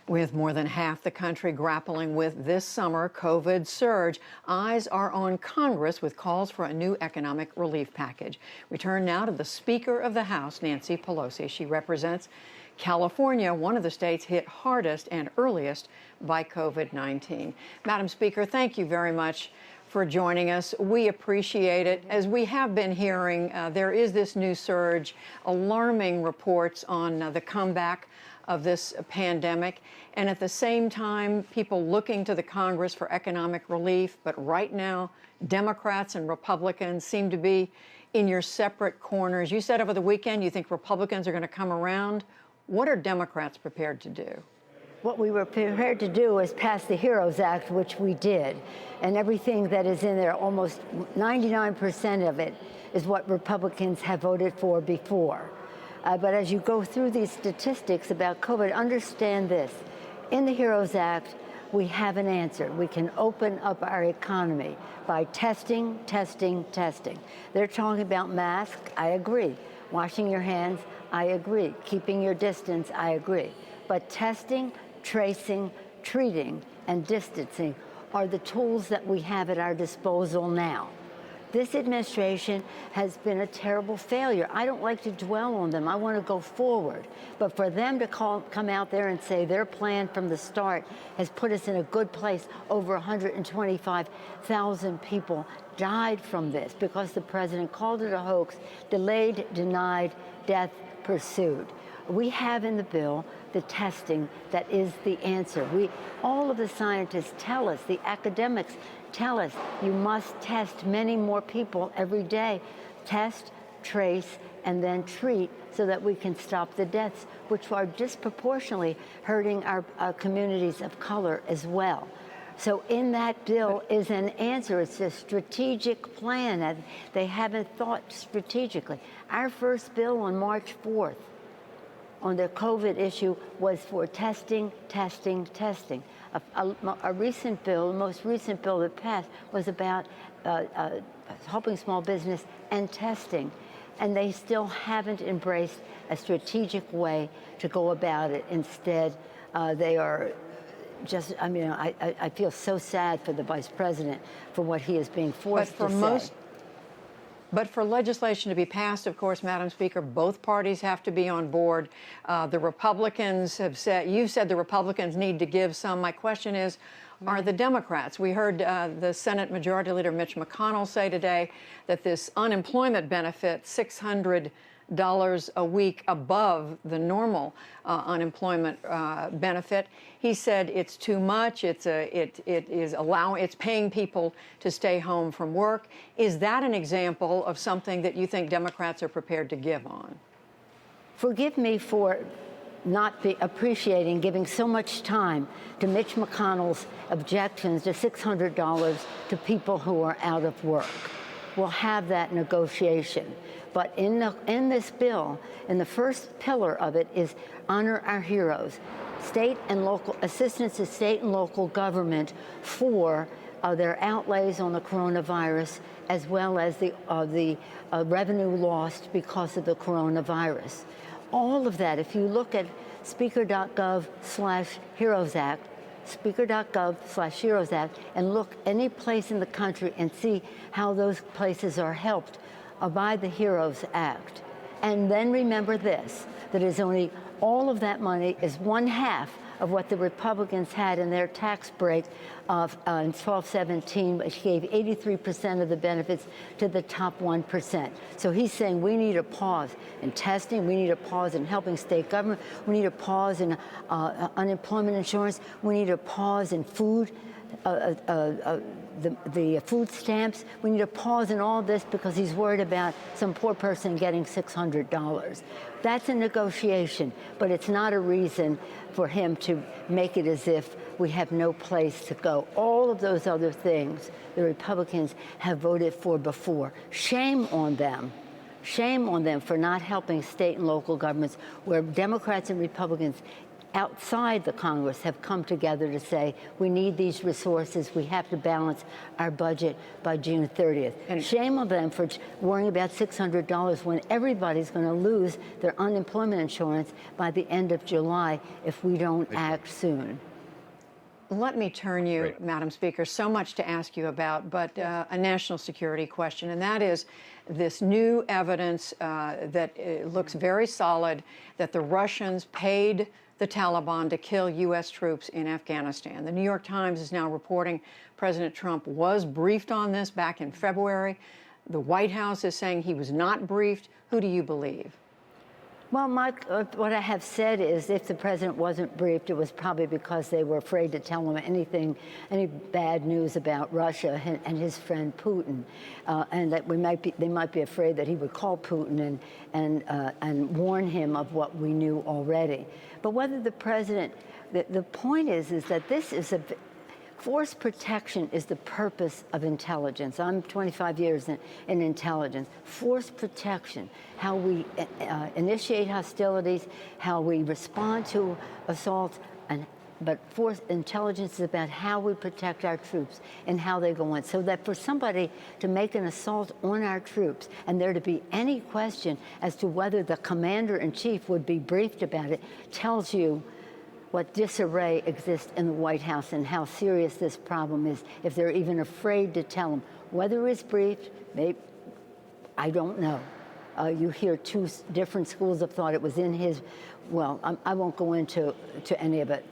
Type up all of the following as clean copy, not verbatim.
With more than half the country grappling with this summer COVID surge, eyes are on Congress with calls for a new economic relief package. We turn now to the Speaker of the House, Nancy Pelosi. She represents California, one of the states hit hardest and earliest by COVID-19. Madam Speaker, thank you very much for joining us. We appreciate it. As we have been hearing, there is this new surge, alarming reports on the comeback of this pandemic, and at the same time, people looking to the Congress for economic relief. But right now, Democrats and Republicans seem to be in your separate corners. You said over the weekend you think Republicans are going to come around. What are Democrats prepared to do? What we were prepared to do is pass the HEROES Act, which we did. And everything that is in there, almost 99% of it, is what Republicans have voted for before. But as you go through these statistics about COVID, understand this. In the HEROES Act, we have an answer. We can open up our economy by testing, testing, testing. They're talking about masks. I agree. Washing your hands. I agree. Keeping your distance. I agree. But testing, tracing, treating, and distancing are the tools that we have at our disposal now. This administration has been a terrible failure. I don't like to dwell on them. I want to go forward. But for them to come out there and say their plan from the start has put us in a good place, over 125,000 people died from this because the president called it a hoax, delayed, denied, death pursued. We have in the bill the testing that is the answer. All of the scientists tell us, the academics tell us, you must test many more people every day. Test, trace, and then treat so that we can stop the deaths, which are disproportionately hurting our communities of color as well. So in that bill is an answer. It's a strategic plan, and they haven't thought strategically. Our first bill on March 4th on the COVID issue was for testing, testing, testing. A recent bill, the most recent bill that passed, was about helping small business and testing. And they still haven't embraced a strategic way to go about it. Instead, they are just, I mean, I feel so sad for the vice president for what he is being forced to say. But for legislation to be passed, of course, Madam Speaker, both parties have to be on board. The Republicans have said, you said the Republicans need to give some. My question is, are the Democrats? We heard the Senate Majority Leader Mitch McConnell say today that this unemployment benefit, $600 a week above the normal unemployment benefit. He said it's too much. It's paying people to stay home from work. Is that an example of something that you think Democrats are prepared to give on? Forgive me for not appreciating giving so much time to Mitch McConnell's objections to $600 to people who are out of work. We'll have that negotiation. But in this bill, in the first pillar of it is honor our heroes, state and local assistance to state and local government for their outlays on the coronavirus, as well as the revenue lost because of the coronavirus. All of that, if you look at speaker.gov/HEROES Act, speaker.gov/HEROES Act, and look any place in the country and see how those places are helped by the HEROES Act. And then remember this, that is only all of that money is 1/2 of what the Republicans had in their tax break of in 1217, which gave 83% of the benefits to the top 1%. So he's saying we need a pause in testing, we need a pause in helping state government, we need a pause in unemployment insurance, we need a pause in food, the food stamps. We need a pause in all this because he's worried about some poor person getting $600. That's a negotiation, but it's not a reason for him to make it as if we have no place to go. All of those other things the Republicans have voted for before. Shame on them. Shame on them for not helping state and local governments where Democrats and Republicans outside the Congress have come together to say, we need these resources, we have to balance our budget by June 30th. And shame on them for worrying about $600 when everybody's going to lose their unemployment insurance by the end of July if we don't act soon. Let me turn you, Madam Speaker, so much to ask you about, but a national security question, and that is this new evidence that looks very solid that the Russians paid the Taliban to kill U.S. troops in Afghanistan. The New York Times is now reporting President Trump was briefed on this back in February. The White House is saying he was not briefed. Who do you believe? Well, Mike, what I have said is if the president wasn't briefed, it was probably because they were afraid to tell him any bad news about Russia and his friend Putin, and that they might be afraid that he would call Putin and warn him of what we knew already. But whether the president, the point is that this is force protection is the purpose of intelligence. I'm 25 years in intelligence. Force protection, how we initiate hostilities, how we respond to assaults, but force intelligence is about how we protect our troops and how they go on. So that for somebody to make an assault on our troops and there to be any question as to whether the commander-in-chief would be briefed about it tells you what disarray exists in the White House and how serious this problem is, if they're even afraid to tell him. Whether it's briefed, maybe, I don't know. You hear two different schools of thought. It was in his, well, I won't go into any of it.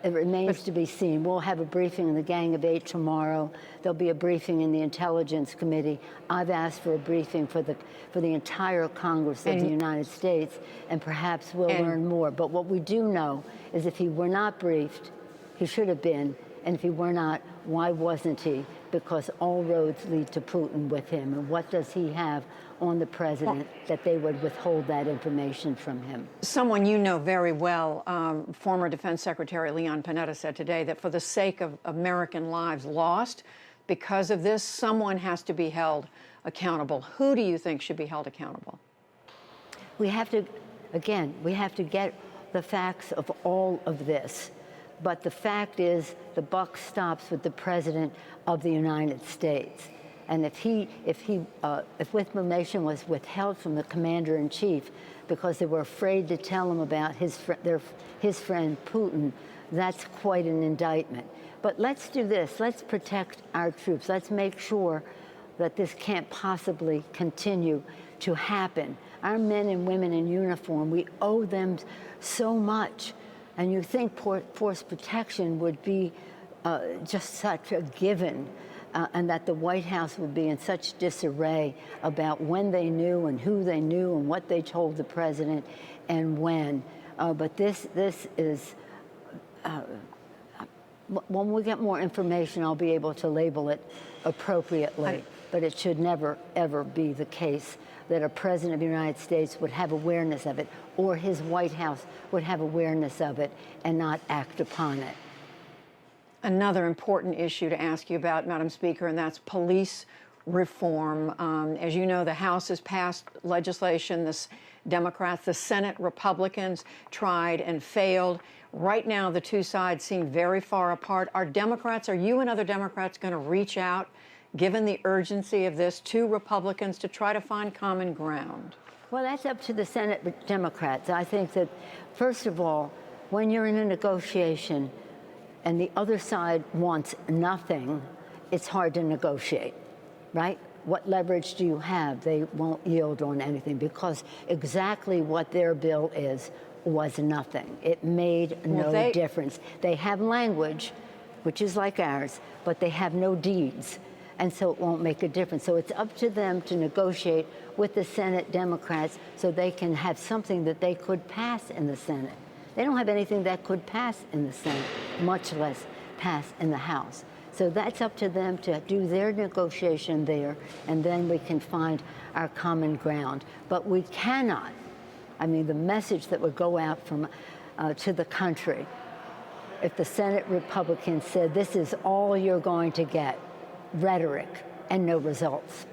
It remains to be seen. We'll have a briefing in the Gang of Eight tomorrow. There'll be a briefing in the Intelligence Committee. I've asked for a briefing for the entire Congress of the United States, and perhaps we'll learn more. But what we do know is if he were not briefed, he should have been, and if he were not, why wasn't he? Because all roads lead to Putin with him, and what does he have on the president that they would withhold that information from him? Someone you know very well, former Defense Secretary Leon Panetta, said today that for the sake of American lives lost because of this, someone has to be held accountable. Who do you think should be held accountable? We have to, again, we have to get the facts of all of this. But the fact is, the buck stops with the President of the United States. And if information was withheld from the commander-in-chief because they were afraid to tell him about his friend Putin, that's quite an indictment. But let's do this. Let's protect our troops. Let's make sure that this can't possibly continue to happen. Our men and women in uniform, we owe them so much. And you think force protection would be just such a given, and that the White House would be in such disarray about when they knew and who they knew and what they told the president and when. But this is, when we get more information, I'll be able to label it appropriately. But it should never, ever be the case that a president of the United States would have awareness of it, or his White House would have awareness of it and not act upon it. Another important issue to ask you about, Madam Speaker, and that's police reform. As you know, the House has passed legislation. The Democrats, the Senate Republicans tried and failed. Right now, the two sides seem very far apart. Are you and other Democrats going to reach out, given the urgency of this, to Republicans to try to find common ground? Well, that's up to the Senate Democrats. I think that, first of all, when you're in a negotiation and the other side wants nothing, it's hard to negotiate, right? What leverage do you have? They won't yield on anything because exactly what their bill is was nothing. It made no difference. They have language, which is like ours, but they have no deeds. And so it won't make a difference. So it's up to them to negotiate with the Senate Democrats so they can have something that they could pass in the Senate. They don't have anything that could pass in the Senate, much less pass in the House. So that's up to them to do their negotiation there, and then we can find our common ground. But we cannot, I mean, the message that would go out from to the country, if the Senate Republicans said, this is all you're going to get, rhetoric and no results.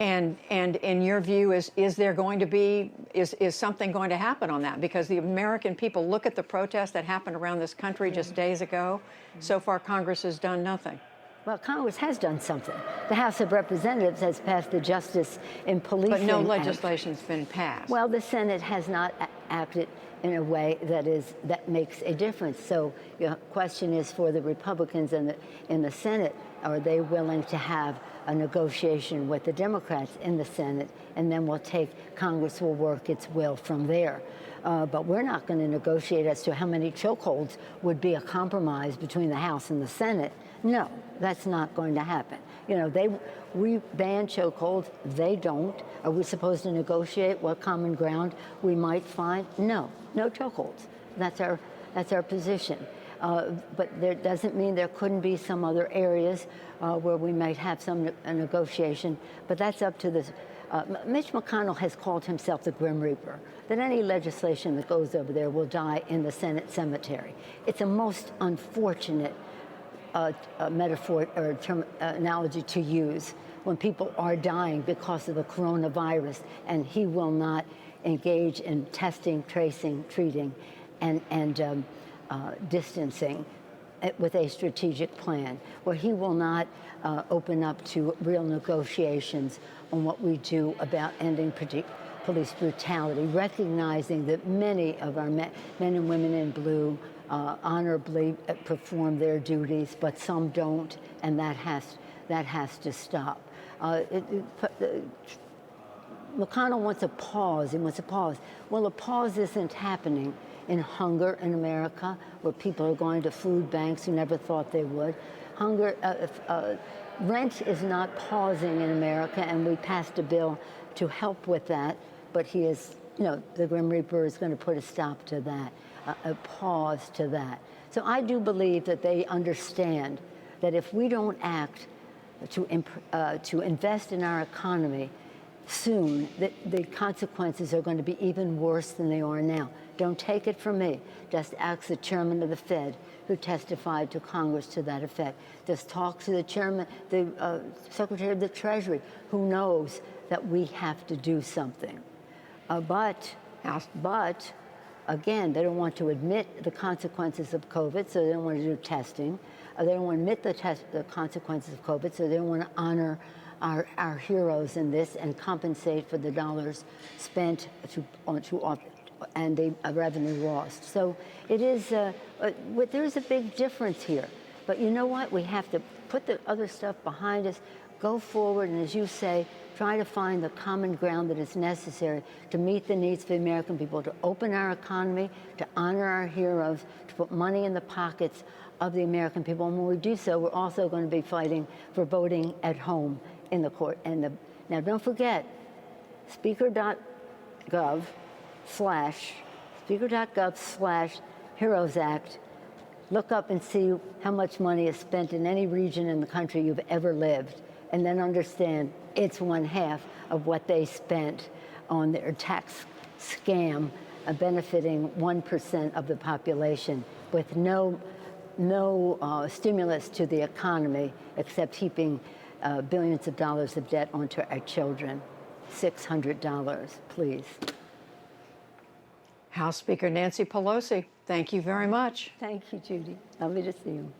And in your view, is there going to be, is something going to happen on that? Because the American people look at the protests that happened around this country just days ago. So far, Congress has done nothing. Well, Congress has done something. The House of Representatives has passed the Justice in Policing But no Act. legislation's been passed. Well, the Senate has not acted in a way that makes a difference. So your question is for the Republicans in the Senate, are they willing to have a negotiation with the Democrats in the Senate, and then Congress will work its will from there. But we're not going to negotiate as to how many chokeholds would be a compromise between the House and the Senate. No, that's not going to happen. You know, we ban chokeholds, they don't. Are we supposed to negotiate what common ground we might find? No, no chokeholds. That's our position. But there doesn't mean there couldn't be some other areas where we might have some negotiation, but that's up to the. Mitch McConnell has called himself the Grim Reaper, that any legislation that goes over there will die in the Senate cemetery. It's a most unfortunate metaphor or analogy to use when people are dying because of the coronavirus, and he will not engage in testing, tracing, treating, and distancing with a strategic plan, where he will not open up to real negotiations on what we do about ending police brutality, recognizing that many of our men and women in blue honorably perform their duties, but some don't, and that has to stop. McConnell wants a pause. He wants a pause. Well, a pause isn't happening in hunger in America, where people are going to food banks who never thought they would. Rent is not pausing in America, and we passed a bill to help with that, but the Grim Reaper is going to put a stop to that, a pause to that. So I do believe that they understand that if we don't act to invest in our economy soon, that the consequences are going to be even worse than they are now. Don't take it from me. Just ask the chairman of the Fed, who testified to Congress to that effect. Just talk to the chairman, the Secretary of the Treasury, who knows that we have to do something. But again, they don't want to admit the consequences of COVID, so they don't want to do testing. They don't want to admit the consequences of COVID, so they don't want to honor our heroes in this and compensate for the dollars spent and the revenue lost. So it is, there's a big difference here. But you know what? We have to put the other stuff behind us, go forward, and as you say, try to find the common ground that is necessary to meet the needs of the American people, to open our economy, to honor our heroes, to put money in the pockets of the American people. And when we do so, we're also going to be fighting for voting at home in the court. Now, don't forget, speaker.gov/Heroes Act. Look up and see how much money is spent in any region in the country you've ever lived, and then understand it's 1/2 of what they spent on their tax scam, benefiting 1% of the population with no stimulus to the economy except heaping billions of dollars of debt onto our children. $600, please. House Speaker Nancy Pelosi, thank you very much. Thank you, Judy. Lovely to see you.